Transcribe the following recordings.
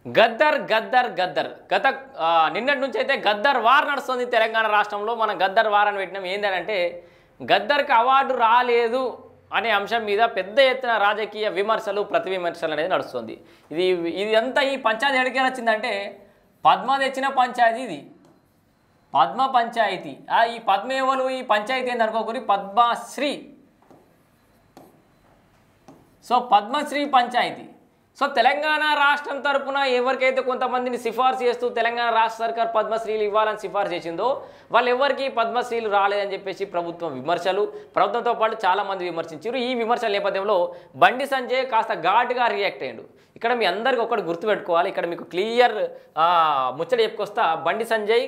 గద్దర్ గద్దర్ గద్దర్ గత నిన్నటి నుంచి అయితే గద్దర్ వార్ నడుస్తుంది తెలంగాణ రాష్ట్రంలో. మనం గద్దర్ వార్ అని పెట్టినాం. ఏంటంటే గద్దర్కి అవార్డు రాలేదు అనే అంశం మీద పెద్ద ఎత్తున రాజకీయ విమర్శలు ప్రతి విమర్శలు అనేది నడుస్తుంది. ఇది అంతా ఈ పంచాయతీ ఎక్కడికి వచ్చిందంటే పద్మ తెచ్చిన పంచాయతీ ఇది, పద్మ పంచాయతీ. ఈ పద్మ ఎవరు, ఈ పంచాయతీ ఏంది అనుకోకూరి పద్మశ్రీ. సో పద్మశ్రీ పంచాయతీ. సో తెలంగాణ రాష్ట్రం తరపున ఎవరికైతే కొంతమందిని సిఫార్సు చేస్తూ తెలంగాణ రాష్ట్ర సర్కార్ పద్మశ్రీలు ఇవ్వాలని సిఫార్సు చేసిందో వాళ్ళు ఎవరికి పద్మశ్రీలు రాలేదని చెప్పేసి ప్రభుత్వం విమర్శలు, ప్రభుత్వంతో పాటు చాలామంది విమర్శించారు. ఈ విమర్శల నేపథ్యంలో బండి సంజయ్ కాస్త ఘాటుగా రియాక్ట్ అయ్యాడు. ఇక్కడ మీ అందరికీ ఒకటి గుర్తుపెట్టుకోవాలి, ఇక్కడ మీకు క్లియర్ ముచ్చట చెప్పుకొస్తా. బండి సంజయ్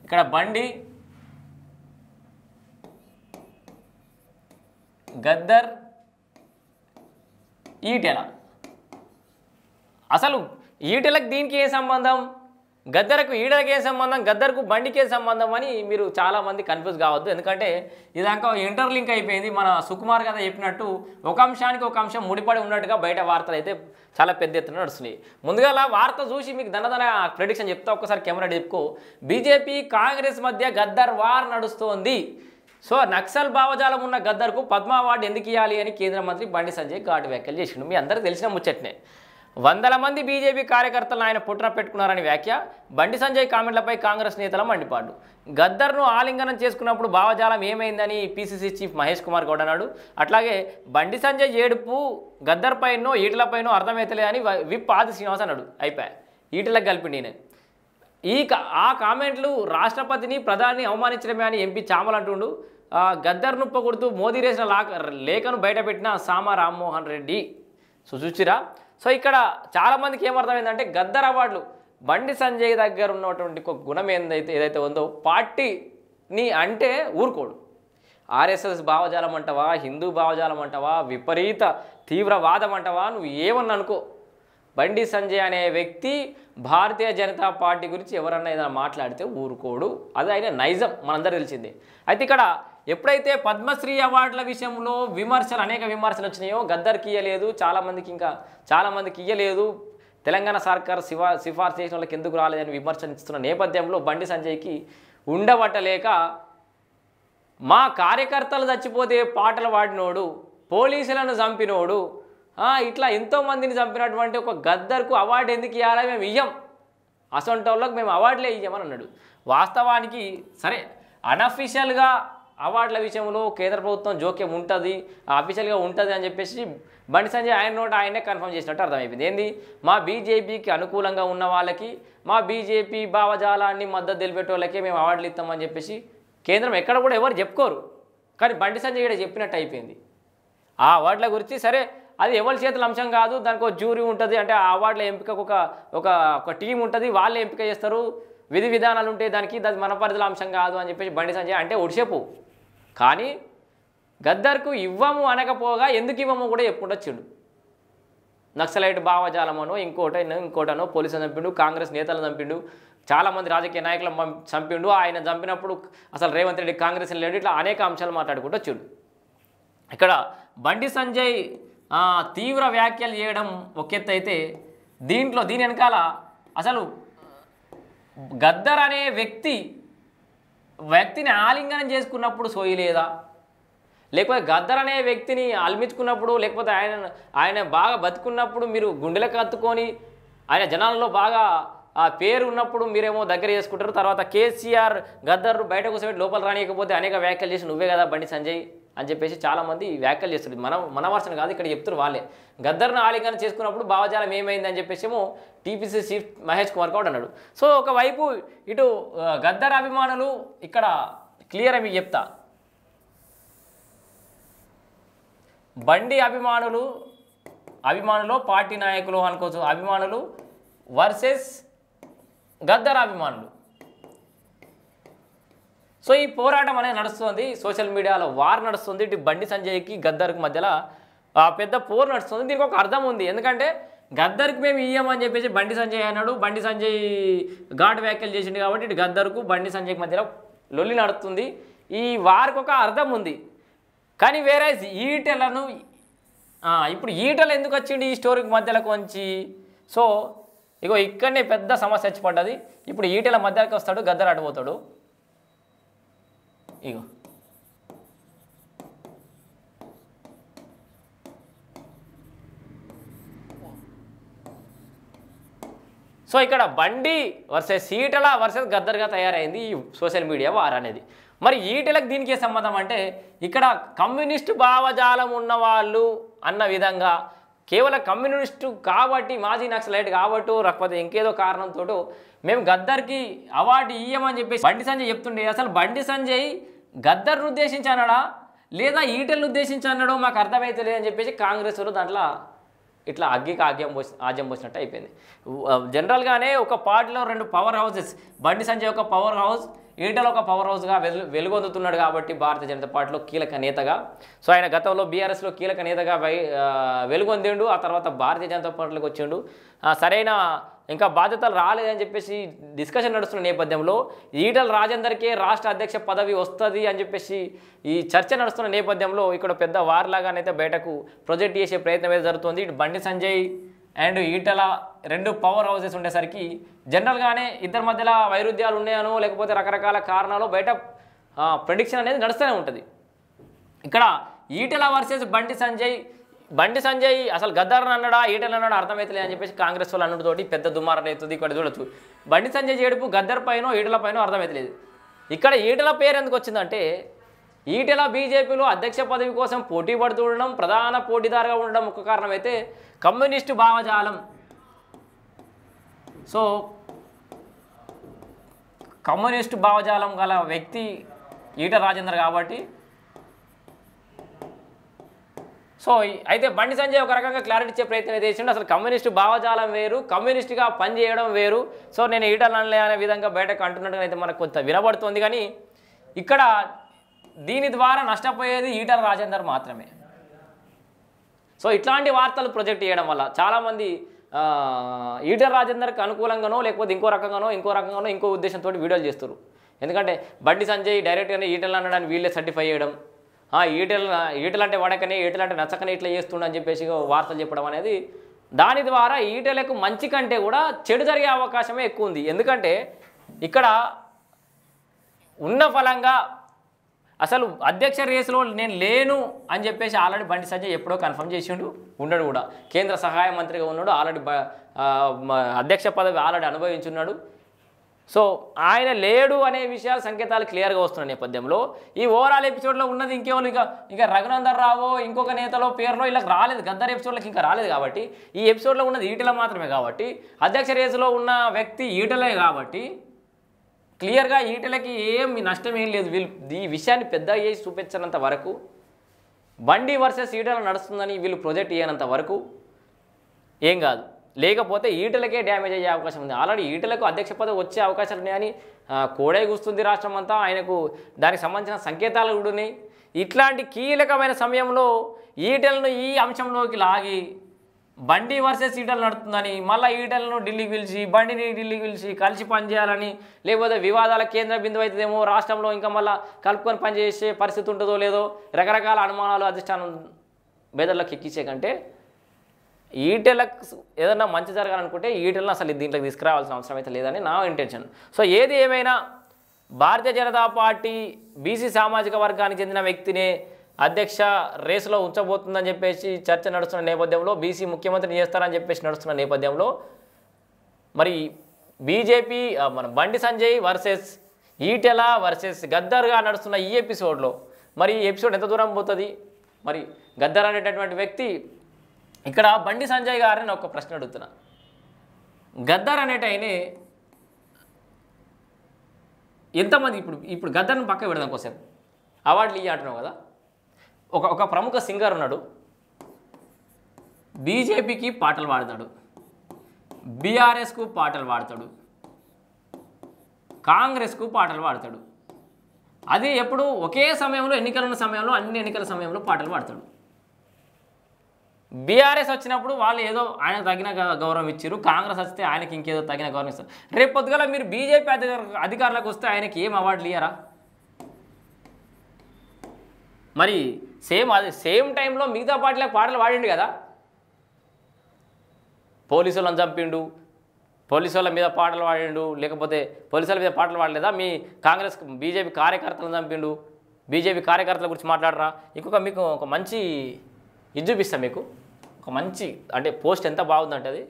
ఇక్కడ బండి గద్దర్ ఈటెల. అసలు ఈటెలకు దీనికి ఏ సంబంధం, గద్దర్కు ఈటెలకు ఏ సంబంధం, గద్దర్కు బండికి ఏ సంబంధం అని మీరు చాలామంది కన్ఫ్యూజ్ కావద్దు. ఎందుకంటే ఇదాకా ఇంటర్లింక్ అయిపోయింది. మన సుకుమార్ గారు చెప్పినట్టు ఒక అంశానికి ఒక అంశం ముడిపడి ఉన్నట్టుగా బయట వార్తలు అయితే చాలా పెద్ద ఎత్తున నడుస్తున్నాయి. ముందుగా వార్త చూసి మీకు దనదన ప్రెడిక్షన్ చెప్తా. ఒక్కసారి కెమెరా చెప్పుకో. బీజేపీ కాంగ్రెస్ మధ్య గద్దర్ వార్ నడుస్తోంది. సో నక్సల్ భావజాలం ఉన్న గద్దర్కు పద్మ అవార్డు ఎందుకు ఇవ్వాలి అని కేంద్ర మంత్రి బండి సంజయ్ ఘాటు వ్యాఖ్యలు చేసిండు. మీ అందరికీ తెలిసిన ముచ్చట్నే. వందల మంది బీజేపీ కార్యకర్తలను ఆయన పుట్టిన పెట్టుకున్నారని వ్యాఖ్య. బండి సంజయ్ కామెంట్లపై కాంగ్రెస్ నేతల మండిపాడు. గద్దర్ను ఆలింగనం చేసుకున్నప్పుడు భావజాలం ఏమైందని పీసీసీ చీఫ్ మహేష్ కుమార్ గౌడ్ అన్నాడు. అట్లాగే బండి సంజయ్ ఏడుపు గద్దర్ పైనో ఈటలపైనో అర్థమవుతలేదని విప్ ఆది శ్రీనివాస్ అన్నాడు. అయిపోయా ఈటలకు కలిపి నేను ఆ కామెంట్లు రాష్ట్రపతిని ప్రధాని అవమానించడమే అని ఎంపీ చామల్ అంటుండు. గద్దర్ నుప్ప కొడుతూ మోదీ రాసిన లేఖను బయటపెట్టిన సామా రామ్మోహన్ రెడ్డి. సో చూసిరా. సో ఇక్కడ చాలామందికి ఏమర్థమైందంటే గద్దర్ అవార్డులు బండి సంజయ్ దగ్గర ఉన్నటువంటి ఒక గుణం ఏదైతే ఉందో పార్టీని అంటే ఊరుకోడు. ఆర్ఎస్ఎస్ భావజాలం అంటావా, హిందూ భావజాలం అంటావా, విపరీత తీవ్రవాదం అంటావా, నువ్వు ఏమన్నా అనుకో, బండి సంజయ్ అనే వ్యక్తి భారతీయ జనతా పార్టీ గురించి ఎవరన్నా ఏదైనా మాట్లాడితే ఊరుకోడు. అది ఆయన నైజం మనందరూ తెలిసిందే. అయితే ఇక్కడ ఎప్పుడైతే పద్మశ్రీ అవార్డుల విషయంలో అనేక విమర్శలు వచ్చినాయో గద్దర్కి ఇయ్యలేదు, చాలామందికి ఇయ్యలేదు, తెలంగాణ సర్కార్ సిఫార్సు చేసిన వాళ్ళకి ఎందుకు రాలేదని విమర్శిస్తున్న నేపథ్యంలో బండి సంజయ్కి ఉండబట్టలేక మా కార్యకర్తలు చచ్చిపోతే పాటలు పాడినోడు, పోలీసులను చంపినోడు, ఇట్లా ఎంతోమందిని చంపినటువంటి ఒక గద్దర్కు అవార్డు ఎందుకు ఇవ్వాలి, మేము ఇయ్యం, అసొంటి వాళ్ళకి మేము అవార్డులే ఇయ్యమని అన్నాడు. వాస్తవానికి సరే అన్అఫీషియల్గా అవార్డుల విషయంలో కేంద్ర ప్రభుత్వం జోక్యం ఉంటుంది, అఫీషియల్గా ఉంటుంది అని చెప్పేసి బండి సంజయ్ ఆయన నోట ఆయనే కన్ఫర్మ్ చేసినట్టు అర్థమైపోయింది. ఏంది, మా బీజేపీకి అనుకూలంగా ఉన్న వాళ్ళకి, మా బీజేపీ భావజాలాన్ని మద్దతు తెలిపేట వాళ్ళకే మేము అవార్డులు ఇస్తామని చెప్పేసి కేంద్రం ఎక్కడ కూడా ఎవరు చెప్పుకోరు. కానీ బండి సంజయ్ ఇక్కడ చెప్పినట్టు అయిపోయింది. ఆ అవార్డుల గురించి సరే అది ఎవరి చేతుల అంశం కాదు, దానికి ఒక జ్యూరీ ఉంటుంది, అంటే ఆ అవార్డుల ఎంపికకు ఒక టీం ఉంటుంది, వాళ్ళే ఎంపిక చేస్తారు, విధి విధానాలు ఉంటాయి దానికి, అది మన పరిధిలో అంశం కాదు అని చెప్పేసి బండి సంజయ్ అంటే ఒడిసేపు. కానీ గద్దర్కు ఇవ్వము అనకపోగా ఎందుకు ఇవ్వము కూడా చెప్పుకుంటొచ్చిండు. నక్సలైట్ భావజాలమనో ఇంకోటనో పోలీసులు చంపిండు, కాంగ్రెస్ నేతలను చంపిండు, చాలామంది రాజకీయ నాయకులను చంపిండు, ఆయన చంపినప్పుడు అసలు రేవంత్ రెడ్డి కాంగ్రెస్ లేడు, ఇట్లా అనేక అంశాలు మాట్లాడుకుంటూ వచ్చిండు. ఇక్కడ బండి సంజయ్ తీవ్ర వ్యాఖ్యలు చేయడం ఒక ఎత్తు అయితే దీని వెనకాల అసలు గద్దర్ అనే వ్యక్తిని ఆలింగనం చేసుకున్నప్పుడు సోయలేదా, లేకపోతే గద్దర్ అనే వ్యక్తిని అల్మించుకున్నప్పుడు, లేకపోతే ఆయన బాగా బతుకున్నప్పుడు మీరు గుండెలకు హత్తుకొని ఆయన జనాల్లో బాగా పేరు ఉన్నప్పుడు మీరేమో దగ్గర చేసుకుంటారు, తర్వాత కేసీఆర్ గద్దర్ బయట కూర్చోబెట్టి లోపల రానియకపోతే అనేక వ్యాఖ్యలు చేసి నువ్వే కదా బండి సంజయ్ అని చెప్పేసి చాలామంది వ్యాఖ్యలు చేస్తుంది. మన వర్షం కాదు, ఇక్కడ చెప్తారు వాళ్ళే. గద్దర్ను ఆలింగనం చేసుకున్నప్పుడు భావజాలం ఏమైంది అని చెప్పేసేమో టీపీసీ చీఫ్ మహేష్ కుమార్ గౌడ్ అన్నాడు. సో ఒకవైపు ఇటు గద్దర్ అభిమానులు, ఇక్కడ క్లియర్ మీకు చెప్తా, బండి అభిమానులు పార్టీ నాయకులు అనుకోవచ్చు, అభిమానులు వర్సెస్ గద్దర్ అభిమానులు. సో ఈ పోరాటం అనేది నడుస్తుంది, సోషల్ మీడియాలో వార్ నడుస్తుంది, ఇటు బండి సంజయ్కి గద్దర్కి మధ్యలో పెద్ద పోరు నడుస్తుంది. దీనికి ఒక అర్థం ఉంది, ఎందుకంటే గద్దర్కి మేము ఇయ్యమని చెప్పేసి బండి సంజయ్ అన్నాడు, బండి సంజయ్ ఘాటు వ్యాఖ్యలు చేసిండు కాబట్టి ఇటు గద్దర్కు బండి సంజయ్కి మధ్యలో లొల్లి నడుస్తుంది. ఈ వారికి ఒక అర్థం ఉంది. కానీ వేరే ఈటెలను ఇప్పుడు ఈటలు ఎందుకు వచ్చిండు ఈ స్టోరీకి మధ్యలోకి వచ్చి? సో ఇగో ఇక్కడనే పెద్ద సమస్య వచ్చి పడ్డది. ఇప్పుడు ఈటల మధ్యలోకి వస్తాడు, గద్దర్ అడిపోతాడు. ఇగో సో ఇక్కడ బండి వర్సెస్ ఈటల వర్సెస్ గద్దర్గా తయారైంది ఈ సోషల్ మీడియా వార్ అనేది. మరి ఈటలకు దీనికి సంబంధం అంటే ఇక్కడ కమ్యూనిస్టు భావజాలం ఉన్నవాళ్ళు అన్న విధంగా కేవలం కమ్యూనిస్టు కాబట్టి, మాజీ నక్సలైట్ కాబట్టి, లేకపోతే ఇంకేదో కారణంతో మేము గద్దర్కి అవార్డు ఇయ్యమని చెప్పేసి బండి సంజయ్ చెప్తుండే. అసలు బండి సంజయ్ గద్దర్ను ఉద్దేశించి అన్నాడా లేదా ఈటలను ఉద్దేశించి అన్నాడో మాకు అర్థమైతే అని చెప్పేసి కాంగ్రెస్ వాళ్ళు దాంట్లో ఇట్లా అగ్గికి ఆజ్యం పోసినట్టు అయిపోయింది. జనరల్గానే ఒక పార్టీలో రెండు పవర్ హౌసెస్, బండి సంజయ్ ఒక పవర్ హౌస్, ఈటల ఒక పవర్ హౌస్గా వెలుగొందుతున్నాడు కాబట్టి భారతీయ జనతా పార్టీలో కీలక నేతగా. సో ఆయన గతంలో బీఆర్ఎస్లో కీలక నేతగా వెలుగొందిండు. ఆ తర్వాత భారతీయ జనతా పార్టీలోకి వచ్చిండు. సరైన ఇంకా బాధ్యతలు రాలేదని చెప్పేసి డిస్కషన్ నడుస్తున్న నేపథ్యంలో ఈటల రాజేందర్కే రాష్ట్ర అధ్యక్ష పదవి వస్తుంది అని చెప్పేసి ఈ చర్చ నడుస్తున్న నేపథ్యంలో ఇక్కడ పెద్ద వార్లాగానైతే బయటకు ప్రొజెక్ట్ చేసే ప్రయత్నం అయితే జరుగుతుంది. ఇటు బండి సంజయ్ అండ్ ఈటల రెండు పవర్ హౌసెస్ ఉండేసరికి జనరల్గానే ఇద్దరి మధ్యలో వైరుధ్యాలు ఉన్నాయనో లేకపోతే రకరకాల కారణాలు బయట ప్రెడిక్షన్ అనేది నడుస్తూనే ఉంటుంది. ఇక్కడ ఈటల వర్సెస్ బండి సంజయ్ అసలు గద్దర్ని అన్నాడా ఈటల అన్నాడా అర్థమవుతలే అని చెప్పేసి కాంగ్రెస్ వాళ్ళు అన్నుడితోటి పెద్ద దుమారం అవుతుంది. ఇక్కడ చూడొచ్చు బండి సంజయ్ ఏడుపు గద్దర్ పైనో ఈటల పైనో అర్థమవుతలేదు. ఇక్కడ ఈటల పేరు ఎందుకు వచ్చిందంటే ఈటల బీజేపీలో అధ్యక్ష పదవి కోసం పోటీ పడుతుండడం, ప్రధాన పోటీదారుగా ఉండడం ఒక కారణం అయితే కమ్యూనిస్టు భావజాలం. సో కమ్యూనిస్టు భావజాలం గల వ్యక్తి ఈటల రాజేందర్ కాబట్టి సో అయితే బండి సంజయ్ ఒక రకంగా క్లారిటీ ఇచ్చే ప్రయత్నం చేసిండు. అసలు కమ్యూనిస్టు భావజాలం వేరు, కమ్యూనిస్టుగా పనిచేయడం వేరు. సో నేను ఈటల అనలే అనే విధంగా బయటకు అంటున్నట్టుగా అయితే మనకు కొంత వినబడుతుంది. కానీ ఇక్కడ దీని ద్వారా నష్టపోయేది ఈటల రాజేందర్ మాత్రమే. సో ఇట్లాంటి వార్తలు ప్రొజెక్ట్ చేయడం వల్ల చాలామంది ఈటల రాజేందర్కి అనుకూలంగానో లేకపోతే ఇంకో రకంగానో ఇంకో ఉద్దేశంతో వీడియోలు చేస్తారు. ఎందుకంటే బండి సంజయ్ డైరెక్ట్గానే ఈటల అనడానికి వీళ్ళే సర్టిఫై చేయడం, ఈటలు అంటే వాడకనే ఈటలు అంటే నచ్చకనే ఇట్లా చేస్తుండని చెప్పేసి వార్తలు చెప్పడం అనేది దాని ద్వారా ఈటలకు మంచి కంటే కూడా చెడు జరిగే అవకాశమే ఎక్కువ ఉంది. ఎందుకంటే ఇక్కడ ఉన్న ఫలంగా అసలు అధ్యక్ష రేసులో నేను లేను అని చెప్పేసి ఆల్రెడీ బండి సంజయ్ ఎప్పుడో కన్ఫర్మ్ చేసిండు. ఉన్నాడు కూడా, కేంద్ర సహాయ మంత్రిగా ఉన్నాడు, ఆల్రెడీ అధ్యక్ష పదవి ఆల్రెడీ అనుభవించున్నాడు. సో ఆయన లేడు అనే విషయాలు సంకేతాలు క్లియర్గా వస్తున్న నేపథ్యంలో ఈ ఓవరాల్ ఎపిసోడ్లో ఉన్నది ఇంకేవాళ్ళు ఇక రఘునందన్ రావో ఇంకొక నేతలో పేరులో ఇలా రాలేదు, గద్దర్ ఎపిసోడ్లోకి ఇంకా రాలేదు కాబట్టి ఈ ఎపిసోడ్లో ఉన్నది ఈటల మాత్రమే కాబట్టి అధ్యక్ష రేసులో ఉన్న వ్యక్తి ఈటలే కాబట్టి క్లియర్గా ఈటలకి నష్టం ఏం లేదు. వీళ్ళు ఈ విషయాన్ని పెద్ద చేసి చూపించినంత వరకు బండి వర్సెస్ ఈటల నడుస్తుందని వీళ్ళు ప్రొజెక్ట్ చేయనంత వరకు ఏం కాదు. లేకపోతే ఈటలకే డ్యామేజ్ అయ్యే అవకాశం ఉంది. ఆల్రెడీ ఈటలకు అధ్యక్ష పదవి వచ్చే అవకాశాలు ఉన్నాయని కోడే కూస్తుంది రాష్ట్రం అంతా. ఆయనకు దానికి సంబంధించిన సంకేతాలు కూడా ఉన్నాయి. ఇట్లాంటి కీలకమైన సమయంలో ఈటలను ఈ అంశంలోకి లాగి బండి వర్సెస్ ఈటలు నడుతుందని మళ్ళీ ఈటలను ఢిల్లీకి పిలిచి బండిని ఢిల్లీకి పిలిచి కలిసి పనిచేయాలని, లేకపోతే వివాదాల కేంద్ర బిందువు అవుతుందేమో రాష్ట్రంలో ఇంకా మళ్ళీ కలుపుకొని పనిచేసే పరిస్థితి ఉంటుందో లేదో రకరకాల అనుమానాలు అధిష్టానం బెదర్లకు ఎక్కించే కంటే ఈటలకు ఏదన్నా మంచి జరగాలనుకుంటే ఈటలను అసలు దీంట్లోకి తీసుకురావాల్సిన అవసరం అయితే లేదని నా ఇంటెన్షన్. సో ఏది ఏమైనా భారతీయ జనతా పార్టీ బీసీ సామాజిక వర్గానికి చెందిన వ్యక్తినే అధ్యక్ష రేసులో ఉంచబోతుందని చెప్పేసి చర్చ నడుస్తున్న నేపథ్యంలో, బీసీ ముఖ్యమంత్రిని చేస్తారని చెప్పేసి నడుస్తున్న నేపథ్యంలో మరి బీజేపీ మన బండి సంజయ్ వర్సెస్ ఈటెల వర్సెస్ గద్దర్గా నడుస్తున్న ఈ ఎపిసోడ్లో మరి ఈ ఎపిసోడ్ ఎంత దూరం పోతుంది? మరి గద్దర్ అనేటటువంటి వ్యక్తి ఇక్కడ బండి సంజయ్ గారిని ఒక ప్రశ్న అడుగుతున్నా. గద్దర్ అనేటైనే ఎంతమంది ఇప్పుడు గద్దర్ని పక్క పెడదాం కోసం అవార్డులు ఇవి అంటున్నావు కదా. ఒక ప్రముఖ సింగర్ ఉన్నాడు, బీజేపీకి పాటలు పాడతాడు, బీఆర్ఎస్కు పాటలు పాడతాడు, కాంగ్రెస్కు పాటలు పాడతాడు. అది ఎప్పుడు ఒకే సమయంలో ఎన్నికలున్న సమయంలో అన్ని ఎన్నికల సమయంలో పాటలు పాడతాడు. బీఆర్ఎస్ వచ్చినప్పుడు వాళ్ళు ఏదో ఆయనకు తగిన గౌరవం ఇచ్చారు, కాంగ్రెస్ వస్తే ఆయనకి ఇంకేదో తగిన గౌరవం ఇస్తారు. రేపు పొద్దుగల మీరు బీజేపీ అధికారులకు వస్తే ఆయనకి ఏం అవార్డులు ఇయ్యారా? మరి సేమ్ అది సేమ్ టైంలో మిగతా పార్టీలకు పాటలు పాడిండు కదా. పోలీసులను చంపిండు, పోలీసుల మీద పాటలు పాడిండు, లేకపోతే పోలీసుల మీద పాటలు పాడలేదా? మీ కాంగ్రెస్ బీజేపీ కార్యకర్తలను చంపిండు, బీజేపీ కార్యకర్తల గురించి మాట్లాడరా? మీకు ఒక మంచి ఇది చూపిస్తా, మీకు ఒక మంచి అంటే పోస్ట్ ఎంత బాగుందంటే అది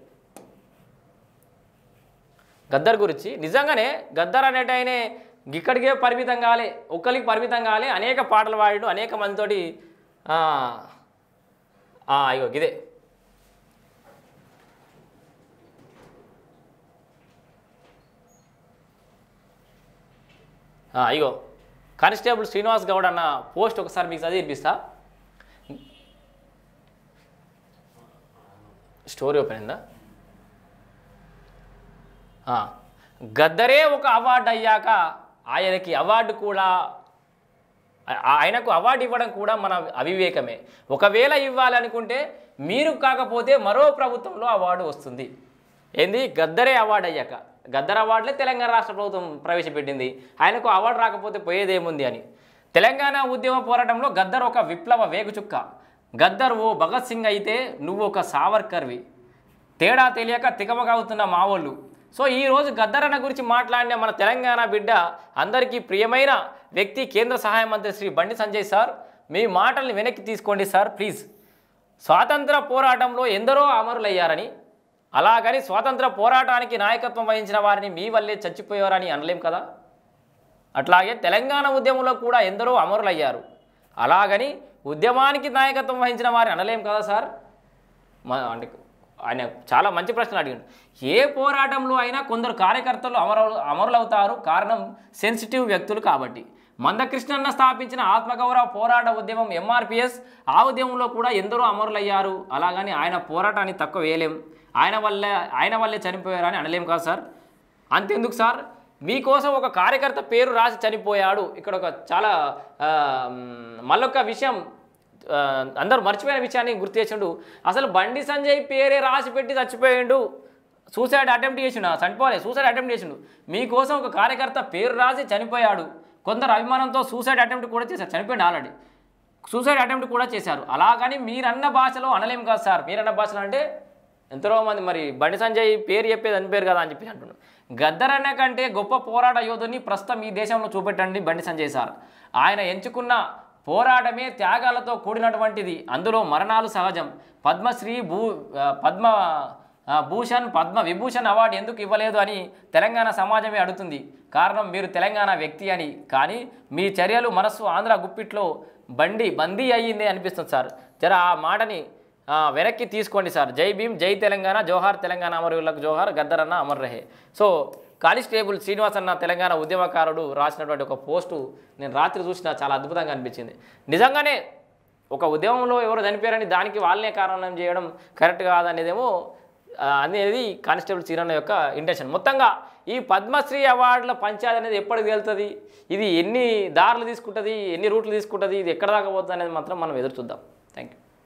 గద్దర్ గురించి. నిజంగానే గద్దర్ అనేట ఆయన ఇక్కడికే పరిమితం కాలే, ఒక్కరికి పరిమితం కాలే, అనేక పాటలు పాడిండు, అనేక మందితోటి. ఇగో ఇదే ఇగో కానిస్టేబుల్ శ్రీనివాస్ గౌడ్ అన్న పోస్ట్ ఒకసారి మీకు చదివి వినిపిస్తా. స్టోరీ ఓపెన్ అయిందా? గద్దరే ఒక అవార్డు అయ్యాక ఆయనకు అవార్డు ఇవ్వడం కూడా మన అవివేకమే. ఒకవేళ ఇవ్వాలనుకుంటే మీరు కాకపోతే మరో ప్రభుత్వంలో అవార్డు వస్తుంది. ఏంది? గద్దరే అవార్డు అయ్యాక, గద్దర్ అవార్డులే తెలంగాణ రాష్ట్ర ప్రభుత్వం ప్రవేశపెట్టింది, ఆయనకు అవార్డు రాకపోతే పోయేదేముంది అని. తెలంగాణ ఉద్యమ పోరాటంలో గద్దర్ ఒక విప్లవ వేగుచుక్క. గద్దర్ ఓ భగత్ సింగ్ అయితే నువ్వు ఒక సావర్కర్వి. తేడా తెలియక తికమకవుతున్న మావోళ్ళు. సో ఈరోజు గద్దర్ అన్న గురించి మాట్లాడిన మన తెలంగాణ బిడ్డ, అందరికీ ప్రియమైన వ్యక్తి కేంద్ర సహాయ మంత్రి శ్రీ బండి సంజయ్ సార్, మీ మాటల్ని వెనక్కి తీసుకోండి సార్ ప్లీజ్. స్వాతంత్ర పోరాటంలో ఎందరో అమరులయ్యారని, అలాగని స్వాతంత్ర పోరాటానికి నాయకత్వం వహించిన వారిని మీ వల్లే చచ్చిపోయారని అనలేం కదా. అట్లాగే తెలంగాణ ఉద్యమంలో కూడా ఎందరో అమరులయ్యారు, అలాగని ఉద్యమానికి నాయకత్వం వహించిన వారిని అనలేం కదా సార్. అంటే ఆయన చాలా మంచి ప్రశ్నలు అడిగాడు. ఏ పోరాటంలో అయినా కొందరు కార్యకర్తలు అమరులవుతారు, కారణం సెన్సిటివ్ వ్యక్తులు కాబట్టి. మందకృష్ణన్న స్థాపించిన ఆత్మగౌరవ పోరాట ఉద్యమం ఎంఆర్పిఎస్, ఆ ఉద్యమంలో కూడా ఎందరో అమరులయ్యారు, అలాగని ఆయన పోరాటాన్ని తక్కువ వేయలేం, ఆయన వల్లే చనిపోయారని అనలేం కదా సార్. అంతెందుకు సార్, మీకోసం ఒక కార్యకర్త పేరు రాసి చనిపోయాడు. ఇక్కడ ఒక చాలా మళ్ళొక విషయం అందరూ మర్చిపోయిన విషయాన్ని గుర్తు చేసిండు. అసలు బండి సంజయ్ పేరే రాసి పెట్టి చచ్చిపోయిండు, సూసైడ్ అటెంప్ట్ చేసిండు, చనిపోలే, సూసైడ్ అటెంప్ట్ చేసిండు. మీకోసం ఒక కార్యకర్త పేరు రాసి చనిపోయాడు. కొందరు అభిమానంతో సూసైడ్ అటెంప్ట్ కూడా చేశారు, చనిపోయింది ఆల్రెడీ, సూసైడ్ అటెంప్ట్ కూడా చేశారు. అలాగని మీరన్న భాషలో అనలేం కదా సార్. మీరన్న భాషలో అంటే ఎంతో మంది మరి బండి సంజయ్ పేరు చెప్పేది అనిపేరు కదా అని చెప్పి అంటున్నాడు. గద్దర్ అన్న కంటే గొప్ప పోరాట యోధుని ప్రస్తుతం ఈ దేశంలో చూపెట్టండి బండి సంజయ్ సార్. ఆయన ఎంచుకున్న పోరాటమే త్యాగాలతో కూడినటువంటిది, అందులో మరణాలు సహజం. పద్మ విభూషణ్ అవార్డు ఎందుకు ఇవ్వలేదు అని తెలంగాణ సమాజమే అడుగుతుంది. కారణం మీరు తెలంగాణ వ్యక్తి అని. కానీ మీ చర్యలు మనస్సు ఆంధ్ర గుప్పిట్లో బందీ అయ్యిందే అనిపిస్తుంది సార్. జర ఆ మాటని వెనక్కి తీసుకోండి సార్. జై భీమ్, జై తెలంగాణ, జోహార్ తెలంగాణ అమరవీరులకు జోహార్, గద్దర్ అన్న అమర్ రహే. సో కానిస్టేబుల్ శ్రీనివాస్ అన్న తెలంగాణ ఉద్యమకారుడు రాసినటువంటి ఒక పోస్టు నేను రాత్రి చూసిన, చాలా అద్భుతంగా అనిపించింది. నిజంగానే ఒక ఉద్యమంలో ఎవరు చనిపోయారని దానికి వాళ్ళనే కారణం చేయడం కరెక్ట్ కాదనేదేమో అనేది కానిస్టేబుల్ శ్రీరన్న యొక్క ఇంటెన్షన్. మొత్తంగా ఈ పద్మశ్రీ అవార్డుల పంచాయతీ అనేది ఎప్పటికి వెళ్తుంది, ఇది ఎన్ని దారులు తీసుకుంటుంది, ఎన్ని రూట్లు తీసుకుంటుంది, ఇది ఎక్కడ దాకా పోతుంది అనేది మాత్రం మనం ఎదురు చూద్దాం. Thank you.